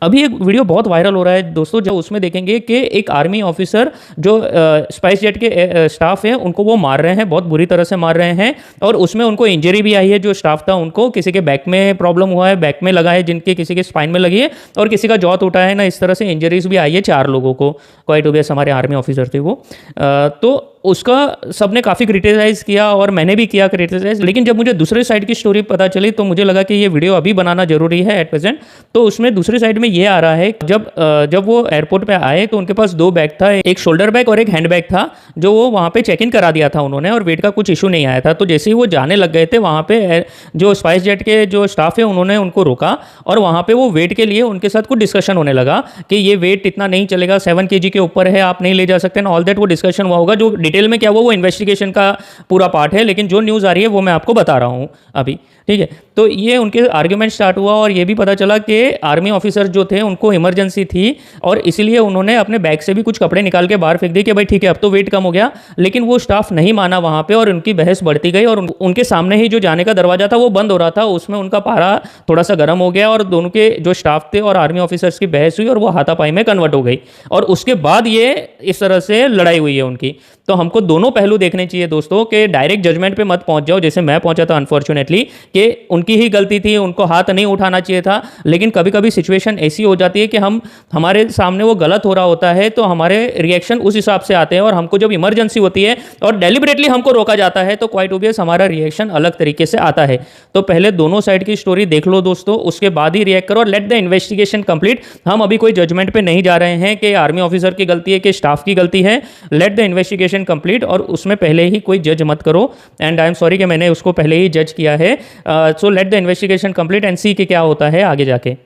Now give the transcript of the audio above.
अभी एक वीडियो बहुत वायरल हो रहा है दोस्तों, जब उसमें देखेंगे कि एक आर्मी ऑफिसर जो स्पाइस जेट के स्टाफ हैं उनको वो मार रहे हैं, बहुत बुरी तरह से मार रहे हैं। और उसमें उनको इंजरी भी आई है, जो स्टाफ था उनको किसी के बैक में प्रॉब्लम हुआ है, बैक में लगा है, जिनके किसी के स्पाइन में लगी है और किसी का जॉ टूटा है ना। इस तरह से इंजरीज भी आई है 4 लोगों को। क्वाइट ओबियस हमारे आर्मी ऑफिसर थे वो। तो उसका सबने काफ़ी क्रिटिसाइज़ किया और मैंने भी किया क्रिटिसाइज़। लेकिन जब मुझे दूसरे साइड की स्टोरी पता चली तो मुझे लगा कि ये वीडियो अभी बनाना ज़रूरी है एट प्रेजेंट। तो उसमें दूसरी साइड में ये आ रहा है, जब वो एयरपोर्ट पे आए तो उनके पास 2 बैग था, एक शोल्डर बैग और एक हैंड बैग था, जो वो वहाँ पे चेक इन करा दिया था उन्होंने और वेट का कुछ इशू नहीं आया था। तो जैसे ही वो जाने लग गए थे वहाँ पे जो स्पाइस जेट के जो स्टाफ है उन्होंने उनको रोका और वहाँ पे वो वेट के लिए उनके साथ कुछ डिस्कशन होने लगा कि ये वेट इतना नहीं चलेगा, 7 kg के ऊपर है, आप नहीं ले जा सकते ना, ऑल दैट वो डिस्कशन हुआ होगा। जो डिटेल में क्या हुआ वो इन्वेस्टिगेशन का पूरा पार्ट है, लेकिन जो न्यूज़ आ रही है वो मैं आपको बता रहा हूँ अभी, ठीक है। तो ये उनके आर्ग्यूमेंट स्टार्ट हुआ और ये भी पता चला कि आर्मी ऑफिसर जो थे उनको इमरजेंसी थी और इसीलिए उन्होंने अपने बैग से भी कुछ कपड़े निकाल के बाहर फेंक दिए कि भाई ठीक है अब तो वेट कम हो गया। लेकिन वो स्टाफ नहीं माना वहाँ पे और उनकी बहस बढ़ती गई और उनके सामने ही जो जाने का दरवाजा था वो बंद हो रहा था, उसमें उनका पारा थोड़ा सा गर्म हो गया और दोनों के जो स्टाफ थे और आर्मी ऑफिसर्स की बहस हुई और वो हाथापाई में कन्वर्ट हो गई। और उसके बाद ये इस तरह से लड़ाई हुई है उनकी। तो हमको दोनों पहलू देखने चाहिए दोस्तों, कि डायरेक्ट जजमेंट पे मत पहुंच जाओ जैसे मैं पहुंचा था अनफॉर्चुनेटली, कि उनकी ही गलती थी, उनको हाथ नहीं उठाना चाहिए था। लेकिन कभी कभी सिचुएशन ऐसी हो जाती है कि हमारे सामने वो गलत हो रहा होता है तो हमारे रिएक्शन उस हिसाब से आते हैं और हमको जब इमरजेंसी होती है और डेलिबरेटली हमको रोका जाता है तो क्वाइट ओबियस हमारा रिएक्शन अलग तरीके से आता है। तो पहले दोनों साइड की स्टोरी देख लो दोस्तों, उसके बाद ही रिएक्ट करो और लेट द इन्वेस्टिगेशन कंप्लीट। हम अभी कोई जजमेंट पे नहीं जा रहे हैं कि आर्मी ऑफिसर की गलती है कि स्टाफ की गलती है। लेट द इन्वेस्टिगेशन कंप्लीट और उसमें पहले ही कोई जज मत करो। एंड आई एम सॉरी कि मैंने उसको पहले ही जज किया है। So let the investigation complete and see कि क्या होता है आगे जाके।